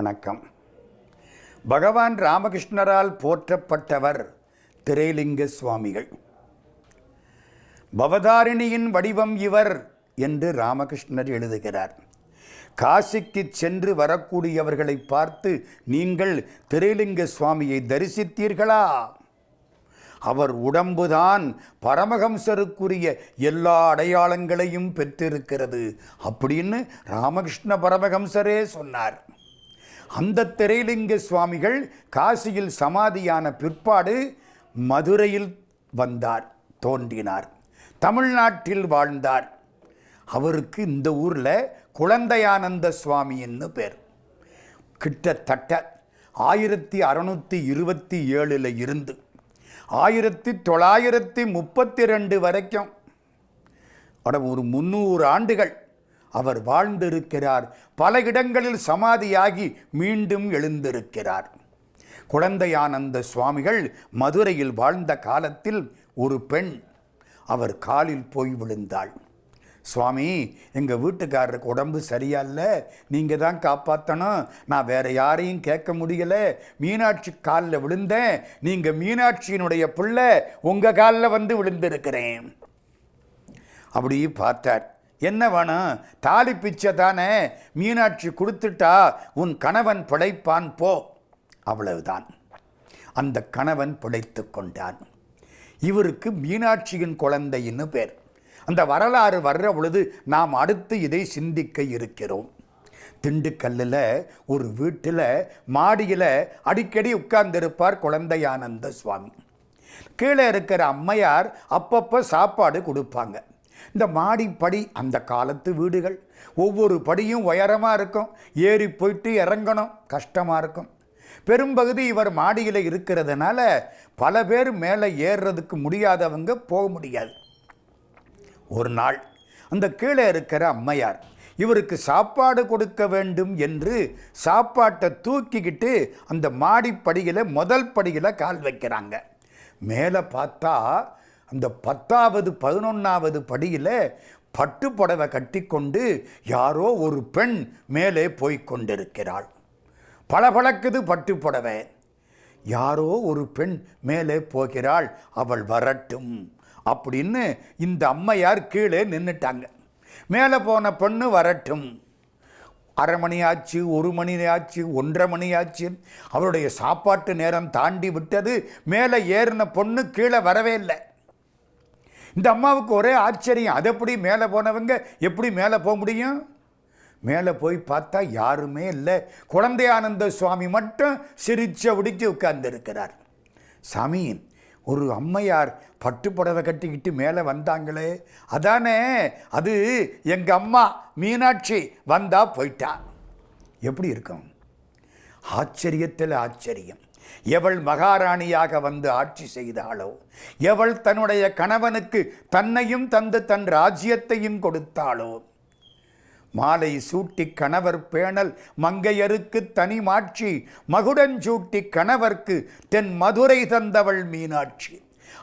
வணக்கம். பகவான் ராமகிருஷ்ணரால் போற்றப்பட்டவர் திரைலிங்க சுவாமிகள். பவதாரிணியின் வடிவம் இவர் என்று ராமகிருஷ்ணர் எழுதுகிறார். காசிக்கு சென்று வரக்கூடியவர்களை பார்த்து, நீங்கள் திரைலிங்க சுவாமியை தரிசித்தீர்களா? அவர் உடம்புதான் பரமஹம்சருக்குரிய எல்லா அடையாளங்களையும் பெற்றிருக்கிறது அப்படின்னு ராமகிருஷ்ண பரமஹம்சரே சொன்னார். அந்த திரைலிங்க சுவாமிகள் காசியில் சமாதியான பிற்பாடு மதுரையில் வந்தார், தோன்றினார், தமிழ்நாட்டில் வாழ்ந்தார். அவருக்கு இந்த ஊரில் குழந்தையானந்த சுவாமின்னு பேர். கிட்டத்தட்ட 1627 இருந்து 1932 வரைக்கும் ஒரு 300 ஆண்டுகள் அவர் வாழ்ந்திருக்கிறார். பல இடங்களில் சமாதியாகி மீண்டும் எழுந்திருக்கிறார். குழந்தையானந்த சுவாமிகள் மதுரையில் வாழ்ந்த காலத்தில் ஒரு பெண் அவர் காலில் போய் விழுந்தாள். சுவாமி, எங்கள் வீட்டுக்காரருக்கு உடம்பு சரியால்ல, நீங்கள் தான் காப்பாற்றணும், நான் வேற யாரையும் கேட்க முடியலை, மீனாட்சி காலில் விழுந்தேன், நீங்கள் மீனாட்சியினுடைய பிள்ளை, உங்கள் காலில் வந்து விழுந்திருக்கிறேன். அப்படி பார்த்தார். என்ன வேணும்? தாலி பிச்சை தானே, மீனாட்சி கொடுத்துட்டா உன் கணவன் பிழைப்பான், போ. அவ்வளவுதான். அந்த கணவன் பிழைத்து கொண்டான். இவருக்கு மீனாட்சியின் குழந்தைன்னு பேர். அந்த வரலாறு வர்ற பொழுது நாம் அடுத்து இதை சிந்திக்க இருக்கிறோம். திண்டுக்கல்லில் ஒரு வீட்டில் மாடியில் அடிக்கடி உட்கார்ந்திருப்பார் குழந்தையானந்த சுவாமி. கீழே இருக்கிற அம்மையார் அப்பப்போ சாப்பாடு கொடுப்பாங்க. இந்த மாடிப்படி, அந்த காலத்து வீடுகள் ஒவ்வொரு படியும் உயரமாக இருக்கும், ஏறி போயிட்டு இறங்கணும், கஷ்டமாக இருக்கும். பெரும்பகுதி இவர் மாடியில் இருக்கிறதுனால பல பேர் மேலே ஏறுறதுக்கு முடியாதவங்க போக முடியாது. ஒரு நாள் அந்த கீழே இருக்கிற அம்மையார் இவருக்கு சாப்பாடு கொடுக்க வேண்டும் என்று சாப்பாட்டை தூக்கிக்கிட்டு அந்த மாடிப்படியில் முதல் படியில் கால் வைக்கிறாங்க. மேலே பார்த்தா அந்த 10வது 11வது படியில் பட்டு புடவை கட்டி கொண்டு யாரோ ஒரு பெண் மேலே போய்கொண்டிருக்கிறாள். பளபளக்குது பட்டு புடவை. யாரோ ஒரு பெண் மேலே போகிறாள், அவள் வரட்டும் அப்படின்னு இந்த அம்மையார் கீழே நின்றுட்டாங்க. மேலே போன பெண்ணு வரட்டும். அரை மணி ஆச்சு, 1 மணி ஆச்சு, 1:30 மணி ஆச்சு. அவருடைய சாப்பாட்டு நேரம் தாண்டி விட்டது. மேலே ஏறின பொண்ணு கீழே வரவே இல்லை. இந்த அம்மாவுக்கு ஒரே ஆச்சரியம், அது எப்படி மேலே போனவங்க எப்படி மேலே போக முடியும்? மேலே போய் பார்த்தா யாருமே இல்லை. குழந்தையானந்த சுவாமி மட்டும் சிரிச்சபடிக்கு உட்கார்ந்திருக்கிறார். சாமி, ஒரு அம்மையார் பட்டு புடவை கட்டிக்கிட்டு மேலே வந்தாங்களே, அதானே அது எங்கள் அம்மா மீனாட்சி, வந்தா போயிட்டா. எப்படி இருக்கும்? ஆச்சரியத்தில் ஆச்சரியம். எவள் மகாராணியாக வந்து ஆட்சி செய்தாளோ, எவள் தன்னுடைய கணவனுக்கு தன்னையும் தந்து தன் ராஜ்யத்தையும் கொடுத்தாளோ, மாலை சூட்டி கணவர் பேணல் மங்கையருக்கு தனி மாட்சி, மகுடஞ்சூட்டி கணவர்க்கு தென் மதுரை தந்தவள் மீனாட்சி.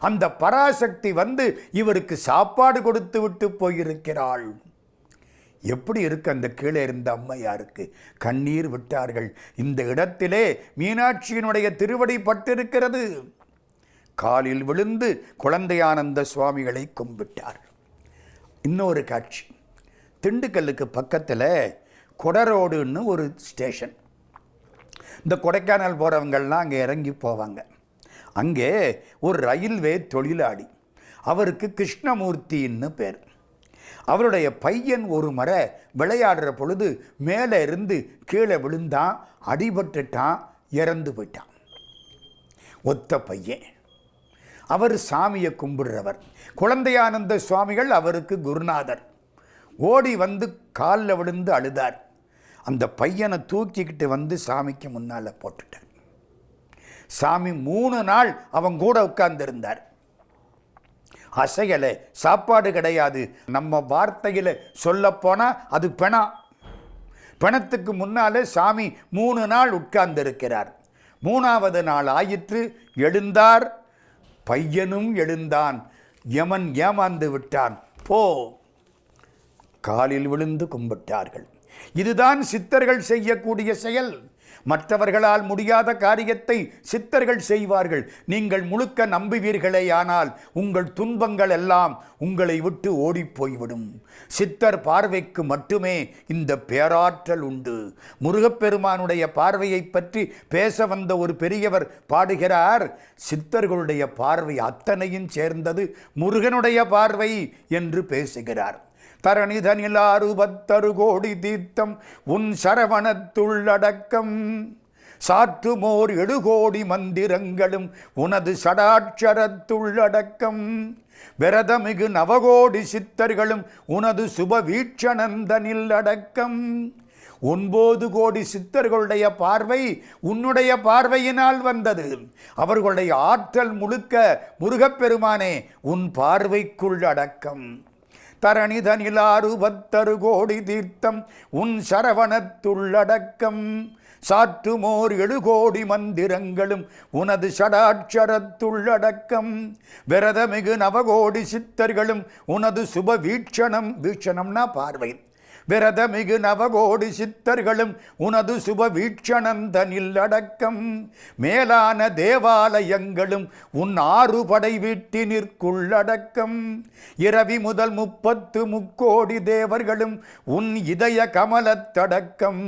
அந்த பராசக்தி வந்து இவருக்கு சாப்பாடு கொடுத்து விட்டு போயிருக்கிறாள். எப்படி இருக்கு அந்த கீழே இருந்த அம்மையாருக்கு? கண்ணீர் விட்டார்கள். இந்த இடத்திலே மீனாட்சியினுடைய திருவடி பட்டிருக்கிறது. காலில் விழுந்து குழந்தையானந்த சுவாமிகளை கும்பிட்டார். இன்னொரு காட்சி, திண்டுக்கல்லுக்கு பக்கத்தில் கொடரோடுன்னு ஒரு ஸ்டேஷன். இந்த கொடைக்கானல் போகிறவங்கள்லாம் அங்கே இறங்கி போவாங்க. அங்கே ஒரு ரயில்வே தொழிலாளி, அவருக்கு கிருஷ்ணமூர்த்தின்னு பேர். அவருடைய பையன் ஒரு முறை விளையாடுற பொழுது மேலே இருந்து கீழே விழுந்தான், அடிபட்டுட்டான், இறந்து போயிட்டான். ஒத்த பையன். அவர் சாமியை கும்பிடுறவர். குழந்தையானந்த சுவாமிகள் அவருக்கு குருநாதர். ஓடி வந்து காலில் விழுந்து அழுதார். அந்த பையனை தூக்கிக்கிட்டு வந்து சாமிக்கு முன்னால் போட்டுட்டார். சாமி 3 நாள் அவங்க கூட உட்கார்ந்திருந்தார். அசையலை, சாப்பாடு கிடையாது. நம்ம வார்த்தையில் சொல்லப்போனால் அது பிணம். பிணத்துக்கு முன்னாலே சாமி 3 நாள் உட்கார்ந்திருக்கிறார். 3வது நாள் ஆயிற்று, எழுந்தார். பையனும் எழுந்தான். யமன் ஏமாந்து விட்டான். போ. காலில் விழுந்து கும்பிட்டார்கள். இதுதான் சித்தர்கள் செய்யக்கூடிய செயல். மற்றவர்களால் முடியாத காரியத்தை சித்தர்கள் செய்வார்கள். நீங்கள் முழுக்க நம்புவீர்களேயானால் உங்கள் துன்பங்கள் எல்லாம் உங்களை விட்டு ஓடிப்போய்விடும். சித்தர் பார்வைக்கு மட்டுமே இந்த பேராற்றல் உண்டு. முருகப்பெருமானுடைய பார்வையை பற்றி பேச வந்த ஒரு பெரியவர் பாடுகிறார், சித்தர்களுடைய பார்வை அத்தனையும் சேர்ந்தது முருகனுடைய பார்வை என்று பேசுகிறார். தரணிதனில் 60 கோடி தீர்த்தம் உன் சரவணத்துள்ளடக்கம், சாற்றுமோர் 7 கோடி மந்திரங்களும் உனது சடாட்சரத்துள்ளடக்கம், விரதமிகு 9 கோடி சித்தர்களும் உனது சுப வீட்சணந்தனில் அடக்கம். 9 கோடி சித்தர்களுடைய பார்வை உன்னுடைய பார்வையினால் வந்தது. அவர்களுடைய ஆற்றல் முழுக்க முருகப்பெருமானே உன் பார்வைக்குள் அடக்கம். தரணிதனில் 60 கோடி தீர்த்தம் உன் சரவணத்துள்ளடக்கம், சாற்றுமோர் 7 கோடி மந்திரங்களும் உனது சடாட்சரத்துள்ளடக்கம், விரதமிகு 9 கோடி சித்தர்களும் உனது சுப வீட்சணம், வீட்சணம்னா பார்வை, விரதமிகு 9 கோடி சித்தர்களும் உனது சுப வீட்சணந்தனில் அடக்கம், மேலான தேவாலயங்களும் உன் 6 படை வீட்டினிற்குள்ளடக்கம், இரவி முதல் 30 முக்கோடி தேவர்களும் உன் இதய கமலத்தடக்கம்,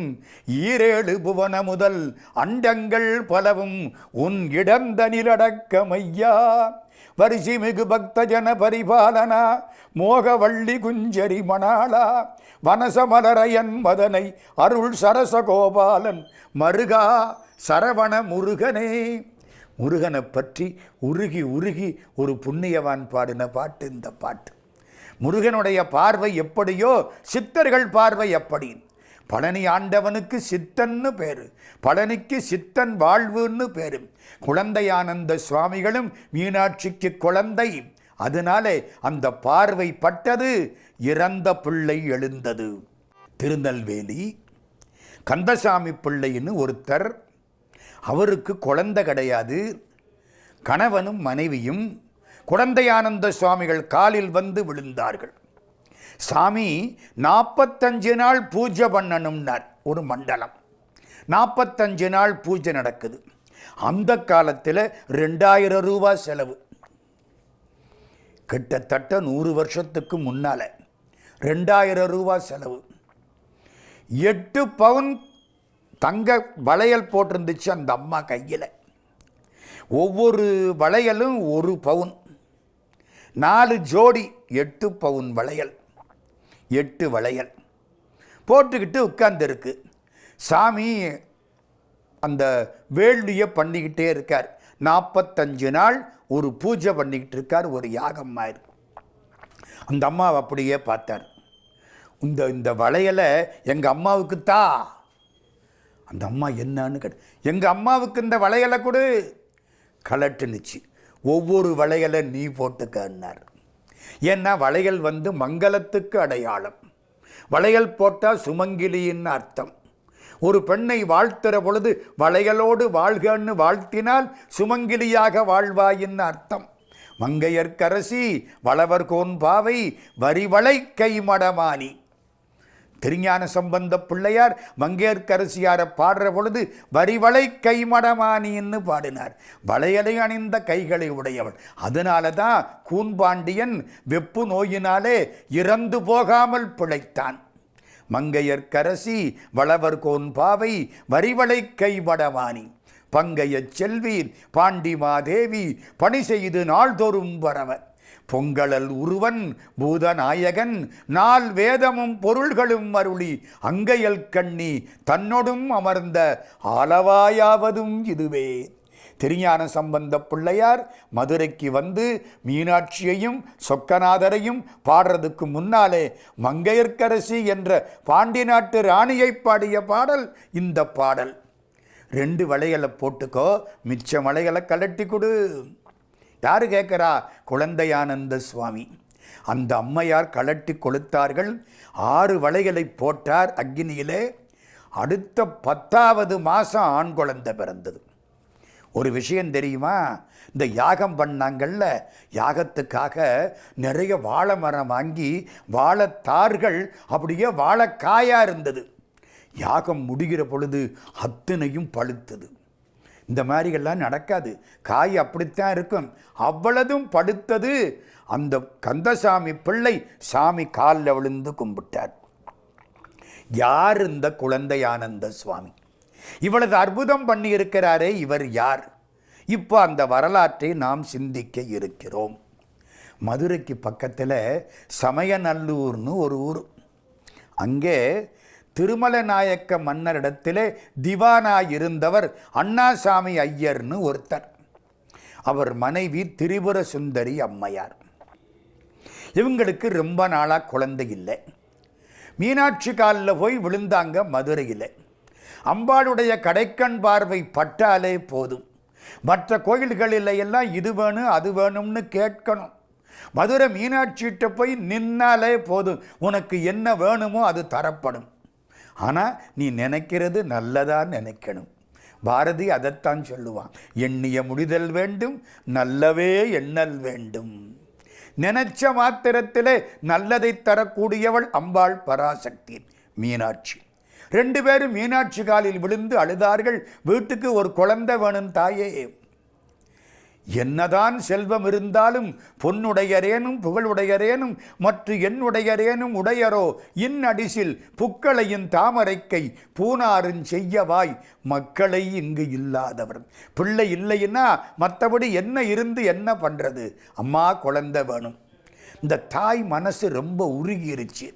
7 புவன முதல் அண்டங்கள் பலவும் உன் இடந்தனிலடக்கம் ஐயா. வரிசி மிகு பக்த ஜன பரிபாலனா மோகவள்ளி குஞ்சரி மணாளா, வனசமலரையன் மதனை அருள் சரசகோபாலன் மருகா சரவண முருகனே. முருகனை பற்றி உருகி உருகி ஒரு புண்ணியவான் பாடின பாட்டு இந்த பாட்டு. முருகனுடைய பார்வை எப்படியோ சித்தர்கள் பார்வை எப்படி. பழனி ஆண்டவனுக்கு சித்தன்னு பேரு, பழனிக்கு சித்தன் வாழ்வுன்னு பேரு. குழந்தையானந்த சுவாமிகளும் மீனாட்சிக்கு குழந்தை. அதனாலே அந்த பார்வை பட்டது, இறந்த பிள்ளை எழுந்தது. திருநெல்வேலி கந்தசாமி பிள்ளைன்னு ஒருத்தர், அவருக்கு குழந்தை கிடையாது. கணவனும் மனைவியும் குழந்தையானந்த சுவாமிகள் காலில் வந்து விழுந்தார்கள். சாமி 45 நாள் பூஜை பண்ணணும்னார். ஒரு மண்டலம் 45 நாள் பூஜை நடக்குது. அந்த காலத்தில் 2000 ரூபாய் செலவு. கிட்டத்தட்ட 100 வருஷத்துக்கு முன்னால 2000 ரூபாய் செலவு. 8 பவுன் தங்க வளையல் போட்டிருந்துச்சு அந்த அம்மா கையில். ஒவ்வொரு வளையலும் 1 பவுன், 4 ஜோடி 8 பவுன் வளையல், 8 வளையல் போட்டுக்கிட்டு உட்கார்ந்துருக்கு. சாமி அந்த வேள்வியை பண்ணிக்கிட்டே இருக்கார். 45 நாள் ஒரு பூஜை பண்ணிக்கிட்டு இருக்கார். ஒரு யாகம் மாதிரி. அந்த அம்மாவை அப்படியே பார்த்தார். இந்த வளையலை எங்கள் அம்மாவுக்கு தா. அந்த அம்மா என்னன்னு கேட்டு, எங்கள் அம்மாவுக்கு இந்த வளையலை கொடு. கலட்டுனுச்சு. ஒவ்வொரு வளையலை நீ போட்டுக்கன்னார். ஏன்னா வளையல் மங்களத்துக்கு அடையாளம். வளையல் போட்டால் சுமங்கிலின்னு அர்த்தம். ஒரு பெண்ணை வாழ்த்துற பொழுது வளையலோடு வாழ்கன்னு வாழ்த்தினால் சுமங்கிலியாக வாழ்வாயின்னு அர்த்தம். மங்கையர்க்கரசி வளவர் கோன்பாவை வரிவளை கைமடமானி. திருஞான சம்பந்த பிள்ளையார் மங்கையர்க்கரசியாரை பாடுற பொழுது வரிவளை கைமடமானின்னு பாடினார். வளையலை அணிந்த கைகளை உடையவள். அதனால தான் கூன்பாண்டியன் வெப்பு நோயினாலே இறந்து போகாமல் பிழைத்தான். மங்கையர்க்கரசி வளவர் கோன்பாவை வரிவளை கைமடமானி, பங்கைய செல்வீர் பாண்டிமாதேவி பணி செய்து நாள்தோறும் வரவர், பொங்கலல் உருவன் பூதநாயகன் நாள் வேதமும் பொருள்களும் அருளி அங்கையல் கண்ணி தன்னொடும் அமர்ந்த ஆலவாயாவதும் இதுவே. திருஞான சம்பந்த பிள்ளையார் மதுரைக்கு வந்து மீனாட்சியையும் சொக்கநாதரையும் பாடுறதுக்கு முன்னாலே மங்கையர்க்கரசி என்ற பாண்டி நாட்டு ராணியை பாடிய பாடல் இந்த பாடல். 2 வளையலை போட்டுக்கோ, மிச்ச வளையலை கலட்டி கொடு. யாரு கேட்குறா? குழந்தையானந்த சுவாமி. அந்த அம்மையார் கலட்டி கொளுத்தார்கள். 6 வளையலை போட்டார் அக்னியிலே. அடுத்த 10வது மாதம் ஆண் குழந்தை பிறந்தது. ஒரு விஷயம் தெரியுமா? இந்த யாகம் பண்ணாங்கள்ல, யாகத்துக்காக நிறைய வாழை மரம் வாங்கி வாழைத்தார்கள் அப்படியே வாழைக்காயாக இருந்தது. யாகம் முடிகிற பொழுது அத்தனையும் பழுத்தது. இந்த மாதிரிகள்லாம் நடக்காது. காய் அப்படித்தான் இருக்கும். அவ்வளதும் படுத்தது. அந்த கந்தசாமி பிள்ளை சாமி காலில் விழுந்து கும்பிட்டார். யார் இந்த குழந்தையானந்த சுவாமி? இவ்வளவு அற்புதம் பண்ணி இருக்கிறாரே, இவர் யார்? இப்போ அந்த வரலாற்றை நாம் சிந்திக்க இருக்கிறோம். மதுரைக்கு பக்கத்தில் சமயநல்லூர்னு ஒரு ஊர். அங்கே திருமலை நாயக்க மன்னரிடத்திலே திவானாய் இருந்தவர் அண்ணாசாமி ஐயர்னு ஒருத்தர். அவர் மனைவி திரிபுர சுந்தரி அம்மையார். இவங்களுக்கு ரொம்ப நாளாக குழந்தை இல்லை. மீனாட்சி காலில் போய் விழுந்தாங்க மதுரையில். அம்பாளுடைய கடைக்கண் பார்வை பட்டாலே போதும். மற்ற கோயில்களில் எல்லாம் இது வேணும் அது வேணும்னு கேட்கணும். மதுரை மீனாட்சிகிட்ட போய் நின்னாலே போதும், உனக்கு என்ன வேணுமோ அது தரப்படும். ஆனால் நீ நினைக்கிறது நல்லதா நினைக்கணும். பாரதி அதைத்தான் சொல்லுவான், எண்ணிய முடிதல் வேண்டும், நல்லவே எண்ணல் வேண்டும். நினைச்ச மாத்திரத்திலே நல்லதை தரக்கூடியவள் அம்பாள் பராசக்தி மீனாட்சி. 2 பேரும் மீனாட்சி காலில் விழுந்து அழுதார்கள், வீட்டுக்கு ஒரு குழந்தை வேணும் தாயே. என்னதான் செல்வம் இருந்தாலும் பொன்னுடையரேனும் புகழுடையரேனும் மற்ற என்னுடையரேனும் உடையரோ இன்னடிசில் புக்களையும் தாமரைக்கை பூனாரும் செய்யவாய் மக்களை இங்கு இல்லாதவர். பிள்ளை இல்லைன்னா மற்றபடி என்ன இருந்து என்ன பண்ணுறது? அம்மா குழந்தை வேணும். இந்த தாய் மனசு ரொம்ப உருகிருச்சு.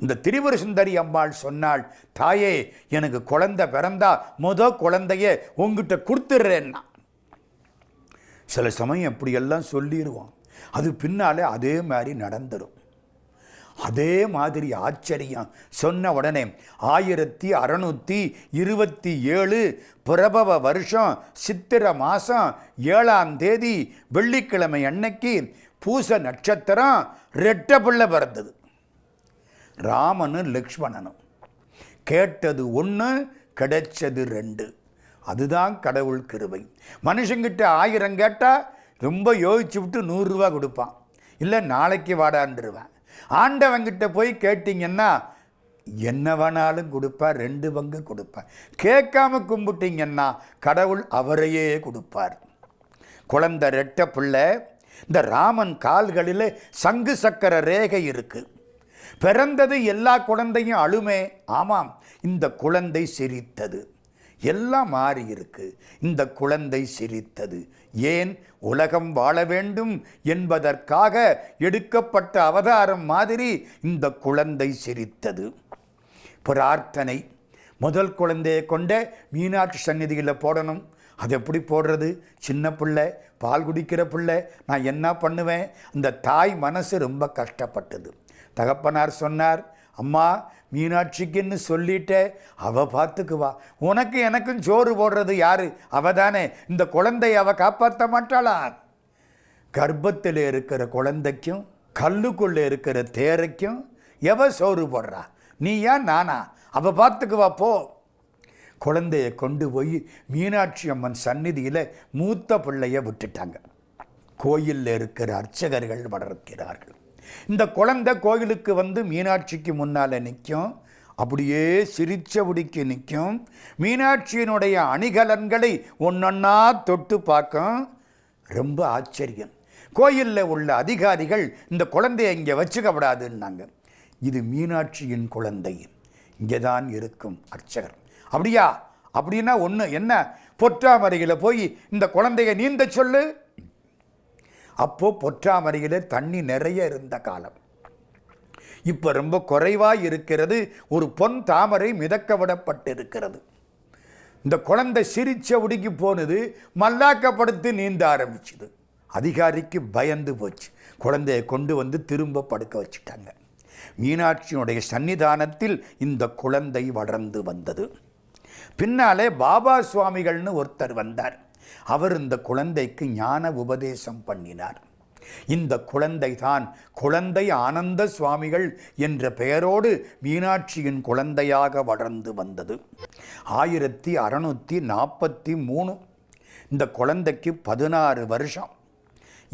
இந்த திரிபுர சுந்தரி அம்பாள் சொன்னாள், தாயே எனக்கு குழந்தை பிறந்தா குழந்தைய உங்ககிட்ட கொடுத்துட்றேன்னா. சில சமயம் எப்படியெல்லாம் சொல்லிடுவான், அது பின்னாலே அதே மாதிரி நடந்துடும். அதே மாதிரி ஆச்சரியம். சொன்ன உடனே 1627 பிரபவ வருஷம் சித்திர மாதம் 7ஆம் தேதி வெள்ளிக்கிழமை அன்னைக்கு பூச நட்சத்திரம் ரெட்டை பிள்ளை பிறந்தது. ராமனும் லக்ஷ்மணனும். கேட்டது 1, கிடைச்சது 2. அதுதான் கடவுள் கிருபை. மனுஷங்கிட்ட 1000 கேட்டால் ரொம்ப யோசிச்சு விட்டு 100 ரூபா கொடுப்பான், இல்லை நாளைக்கு வாடான்ருவேன். ஆண்டவங்கிட்ட போய் கேட்டிங்கன்னா என்ன வேணாலும் கொடுப்பார், 2 பங்கு கொடுப்பார். கேட்காம கும்பிட்டீங்கன்னா கடவுள் அவரையே கொடுப்பார். குழந்தை ரெட்டை பிள்ளை. இந்த ராமன் கால்களில் சங்கு சக்கர ரேகை இருக்கு. பிறந்தது எல்லா குழந்தையும் அழுமே. ஆமாம், இந்த குழந்தை சிரித்தது. எல்லாம் மாறி இருக்கு. இந்த குழந்தை சிரித்தது. ஏன்? உலகம் வாழ வேண்டும் என்பதற்காக எடுக்கப்பட்ட அவதாரம் மாதிரி இந்த குழந்தை சிரித்தது. பிரார்த்தனை. முதல் குழந்தையை கொண்ட மீனாட்சி சந்நிதியில் போடணும். அது எப்படி போடுறது? சின்ன பிள்ளை, பால் குடிக்கிற பிள்ளை, நான் என்ன பண்ணுவேன்? இந்த தாய் மனசு ரொம்ப கஷ்டப்பட்டது. தகப்பனார் சொன்னார், அம்மா மீனாட்சிக்குன்னு சொல்லிட்ட, அவ பார்த்துக்குவா. உனக்கு எனக்கும் சோறு போடுறது யாரு? அவ தானே. இந்த குழந்தையை அவ காப்பாற்ற மாட்டாளா? கர்ப்பத்தில் இருக்கிற குழந்தைக்கும் கல்லுக்குள்ளே இருக்கிற தேரைக்கும் எவ சோறு போடுறா? நீயா நானா? அவ பார்த்துக்குவா போ. குழந்தைய கொண்டு போய் மீனாட்சி அம்மன் சந்நிதியில் மூத்த பிள்ளைய விட்டுட்டாங்க. கோயிலில் இருக்கிற அர்ச்சகர்கள் வளர்க்கிறார்கள். இந்த குழந்தை கோயிலுக்கு வந்து மீனாட்சிக்கு முன்னால் நிற்கும். அப்படியே சிரிச்சபடிக்கு நிற்கும். மீனாட்சியினுடைய அணிகலன்களை ஒன்றொன்னா தொட்டு பார்க்கும். ரொம்ப ஆச்சரியம். கோயிலில் உள்ள அதிகாரிகள் இந்த குழந்தையை இங்கே வச்சுக்கப்படாதுன்னாங்க. இது மீனாட்சியின் குழந்தை, இங்கே தான் இருக்கும் அர்ச்சகர். அப்படியா? அப்படின்னா ஒன்று என்ன, பொற்றாமரையில் போய் இந்த குழந்தைய நீந்த சொல்லு. அப்போ பொற்றாமரையில் தண்ணி நிறைய இருந்த காலம். இப்போ ரொம்ப குறைவாக இருக்கிறது. ஒரு பொன் தாமரை மிதக்க விடப்பட்டிருக்கிறது. இந்த குழந்தை சிரிச்ச உடுக்கி போனது, மல்லாக்கப்படுத்தி நீந்த ஆரம்பிச்சுது. அதிகாரிக்கு பயந்து போச்சு. குழந்தையை கொண்டு வந்து திரும்ப படுக்க வச்சுட்டாங்க. மீனாட்சியினுடைய சன்னிதானத்தில் இந்த குழந்தை வளர்ந்து வந்தது. பின்னாலே பாபா சுவாமிகள்னு ஒருத்தர் வந்தார். அவர் இந்த குழந்தைக்கு ஞான உபதேசம் பண்ணினார். இந்த குழந்தை தான் குழந்தை ஆனந்த சுவாமிகள் என்ற பெயரோடு மீனாட்சியின் குழந்தையாக வளர்ந்து வந்தது. 1643 இந்த குழந்தைக்கு 16 வருஷம்.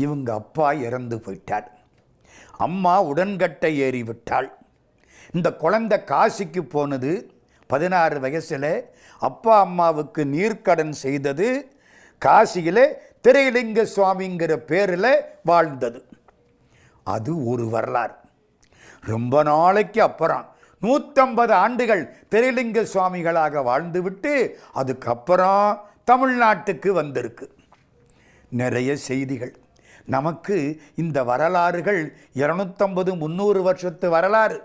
இவங்க அப்பா இறந்து போயிட்டார். அம்மா உடன்கட்டை ஏறிவிட்டாள். இந்த குழந்தை காசிக்கு போனது. 16 வயசில் அப்பா அம்மாவுக்கு நீர்க்கடன் செய்தது, காசியில் திரைலிங்க சுவாமிங்கிற பேரில் வாழ்ந்தது. அது ஒரு வரலாறு. ரொம்ப நாளைக்கு அப்புறம் 150 ஆண்டுகள் திரைலிங்க சுவாமிகளாக வாழ்ந்துவிட்டு அதுக்கப்புறம் தமிழ்நாட்டுக்கு வந்திருக்கு. நிறைய செய்திகள் நமக்கு இந்த வரலாறுகள் 250-300 வருஷத்து வரலாறு.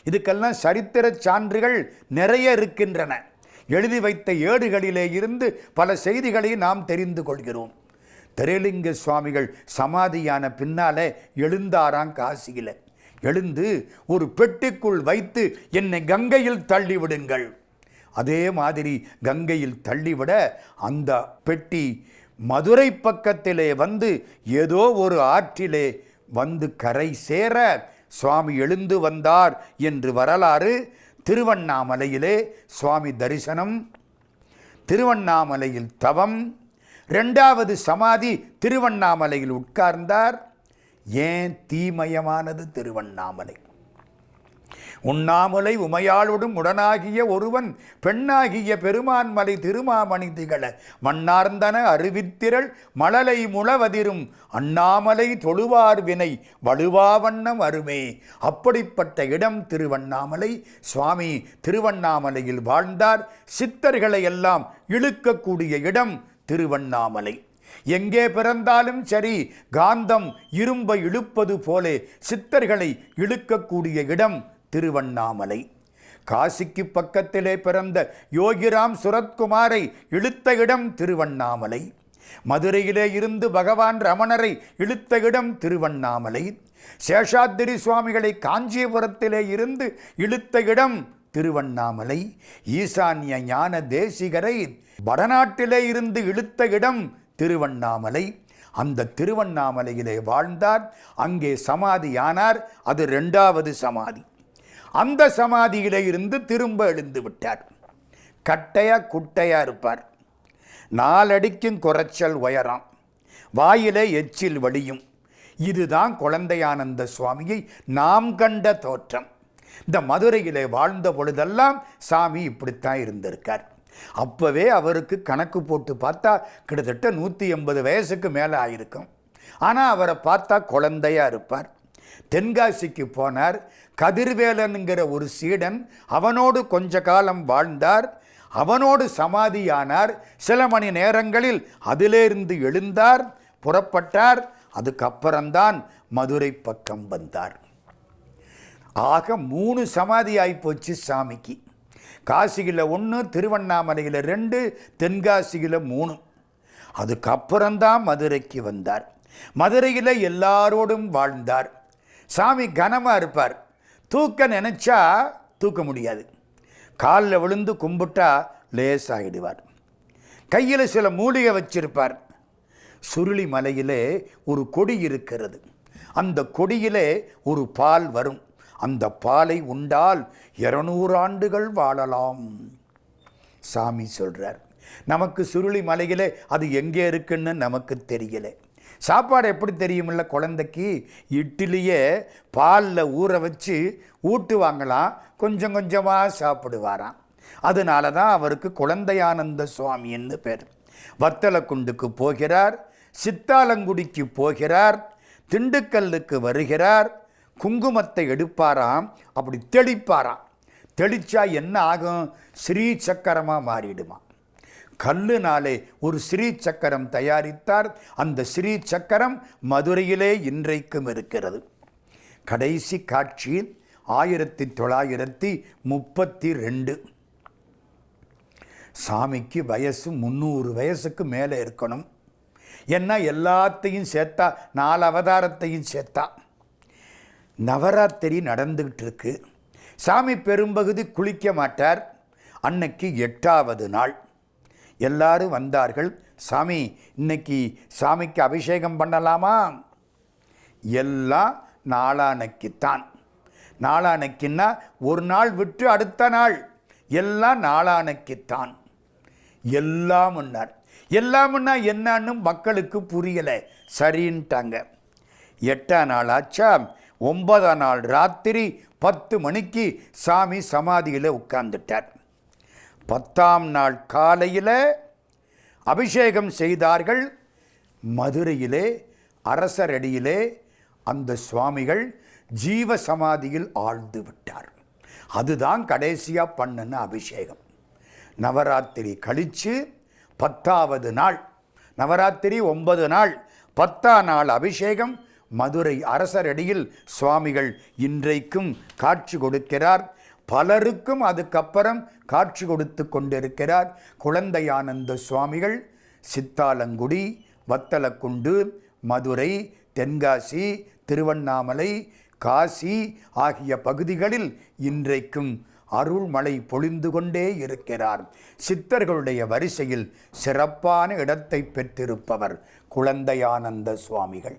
இதுக்கெல்லாம் சரித்திர சான்றுகள் நிறைய இருக்கின்றன. எழுதி வைத்த ஏடுகளிலே இருந்து பல செய்திகளை நாம் தெரிந்து கொள்கிறோம். திரைலிங்க சுவாமிகள் சமாதியான பின்னாலே எழுந்தாராம் காசியில். எழுந்து ஒரு பெட்டிக்குள் வைத்து என்னை கங்கையில் தள்ளிவிடுங்கள். அதே மாதிரி கங்கையில் தள்ளிவிட அந்த பெட்டி மதுரை பக்கத்திலே வந்து ஏதோ ஒரு ஆற்றிலே வந்து கரை சேர சுவாமி எழுந்து வந்தார் என்று வரலாறு. திருவண்ணாமலையிலே சுவாமி தரிசனம், திருவண்ணாமலையில் தவம், 2வது சமாதி திருவண்ணாமலையில் உட்கார்ந்தார். ஏன் தீமயமானது திருவண்ணாமலை? உண்ணாமலை உமையாளோடும் உடனாகிய ஒருவன் பெண்ணாகிய பெருமான்மலை திருமாமணி திகழ மண்ணார்ந்தன அருவித்திரள் மழலை முழவதிரும் அண்ணாமலை தொழுவார் வினை வலுவாவண்ணம் அருமே. அப்படிப்பட்ட இடம் திருவண்ணாமலை. சுவாமி திருவண்ணாமலையில் வாழ்ந்தார். சித்தர்களை எல்லாம் இழுக்கக்கூடிய இடம் திருவண்ணாமலை. எங்கே பிறந்தாலும் சரி, காந்தம் இரும்பை இழுப்பது போலே சித்தர்களை இழுக்கக்கூடிய இடம் திருவண்ணாமலை. காசிக்கு பக்கத்திலே பிறந்த யோகிராம் சுரத்குமாரை இழுத்த இடம் திருவண்ணாமலை. மதுரையிலே இருந்து பகவான் ரமணரை இழுத்த இடம் திருவண்ணாமலை. சேஷாத்திரி சுவாமிகளை காஞ்சிபுரத்திலே இருந்து இழுத்த இடம் திருவண்ணாமலை. ஈசான்ய ஞான தேசிகரை வடநாட்டிலே இருந்து இழுத்த இடம் திருவண்ணாமலை. அந்த திருவண்ணாமலையிலே வாழ்ந்தார். அங்கே சமாதியானார். அது 2வது சமாதி. அந்த சமாதியிலே இருந்து திரும்ப எழுந்து விட்டார். கட்டையா குட்டையா இருப்பார். 4 அடிக்கும் குறைச்சல் உயரம், வாயிலே எச்சில் வடியும். இதுதான் குழந்தையானந்த சுவாமியை நாம் கண்ட தோற்றம். இந்த மதுரையிலே வாழ்ந்த பொழுதெல்லாம் சாமி இப்படித்தான் இருந்திருக்கார். அப்போவே அவருக்கு கணக்கு போட்டு பார்த்தா கிட்டத்தட்ட 180 வயசுக்கு மேலே ஆயிருக்கும். ஆனால் அவரை பார்த்தா குழந்தையா இருப்பார். தென்காசிக்கு போனார். கதிர்வேலனுங்கிற ஒரு சீடன் அவனோடு கொஞ்ச காலம் வாழ்ந்தார். அவனோடு சமாதியானார். சில மணி நேரங்களில் அதிலிருந்து எழுந்தார், புறப்பட்டார். அதுக்கப்புறம்தான் மதுரை பக்கம் வந்தார். ஆக 3 சமாதி ஆகிப்போச்சு சாமிக்கு. காசியில் 1, திருவண்ணாமலையில் 2, தென்காசியில் 3. அதுக்கப்புறம்தான் மதுரைக்கு வந்தார். மதுரையில் எல்லாரோடும் வாழ்ந்தார். சாமி கனமாக இருப்பார். தூக்க நினைச்சா தூக்க முடியாது. காலில் விழுந்து கும்பிட்டா லேசாகிடுவார். கையில் சில மூலிகை வச்சிருப்பார். சுருளி மலையிலே ஒரு கொடி இருக்கிறது. அந்த கொடியிலே ஒரு பால் வரும். அந்த பாலை உண்டால் 200 ஆண்டுகள் வாழலாம் சாமி சொல்றார். நமக்கு சுருளி மலையிலே அது எங்கே இருக்குன்னு நமக்கு தெரியல. சாப்பாடு எப்படி தெரியுமில்ல குழந்தைக்கு? இட்லியே பாலில் ஊற வச்சு ஊட்டுவாங்களாம், கொஞ்சம் கொஞ்சமாக சாப்பிடுவாராம். அதனால தான் அவருக்கு குழந்தையானந்த சுவாமின்னு பேர். வத்தலக்குண்டுக்கு போகிறார், சித்தாலங்குடிக்கு போகிறார், திண்டுக்கல்லுக்கு வருகிறார். குங்குமத்தை எடுப்பாராம், அப்படி தெளிப்பாராம். தெளிச்சா என்ன ஆகும்? ஸ்ரீ சக்கரமாக மாறிடுமா. கல்லுனாலே ஒரு ஸ்ரீ சக்கரம் தயாரித்தார். அந்த ஸ்ரீ சக்கரம் மதுரையிலே இன்றைக்கும் இருக்கிறது. கடைசி காட்சி 1932. சாமிக்கு வயசு 300 வயசுக்கு மேலே இருக்கணும். ஏன்னா எல்லாத்தையும் சேர்த்தா 4 அவதாரத்தையும் சேர்த்தா. நவராத்திரி நடந்துகிட்டு இருக்கு. சாமி பெரும்பகுதி குளிக்க மாட்டார். அன்னைக்கு 8வது நாள் எல்லாரும் வந்தார்கள். சாமி இன்னைக்கு சாமிக்கு அபிஷேகம் பண்ணலாமா? எல்லாம் நாளானைக்குத்தான். நாளானைக்குன்னா ஒரு நாள் விட்டு அடுத்த நாள், எல்லாம் நாளானைக்குத்தான். எல்லாம்னார். எல்லாம்னா என்னன்னு மக்களுக்கு புரியலை. சரின்ட்டாங்க. 8ஆம் நாள் ஆச்சா. 9ஆம் நாள் ராத்திரி 10 மணிக்கு சாமி சமாதியில் உட்கார்ந்துட்டார். 10ஆம் நாள் காலையில் அபிஷேகம் செய்தார்கள். மதுரையிலே அரசரடியிலே அந்த சுவாமிகள் ஜீவ சமாதியில் ஆழ்ந்து விட்டார். அதுதான் கடைசியாக பண்ணின அபிஷேகம். நவராத்திரி கழித்து 10ஆவது நாள், நவராத்திரி 9 நாள், 10ஆம் நாள் அபிஷேகம். மதுரை அரசரடியில் சுவாமிகள் இன்றைக்கும் காட்சி கொடுக்கிறார். பலருக்கும் அதுக்கப்புறம் காட்சி கொடுத்து கொண்டிருக்கிறார். குழந்தையானந்த சுவாமிகள் சித்தாலங்குடி, வத்தலக்குண்டு, மதுரை, தென்காசி, திருவண்ணாமலை, காசி ஆகிய பகுதிகளில் இன்றைக்கும் அருள்மழை பொழிந்து கொண்டே இருக்கிறார். சித்தர்களுடைய வரிசையில் சிறப்பான இடத்தை பெற்றிருப்பவர் குழந்தையானந்த சுவாமிகள்.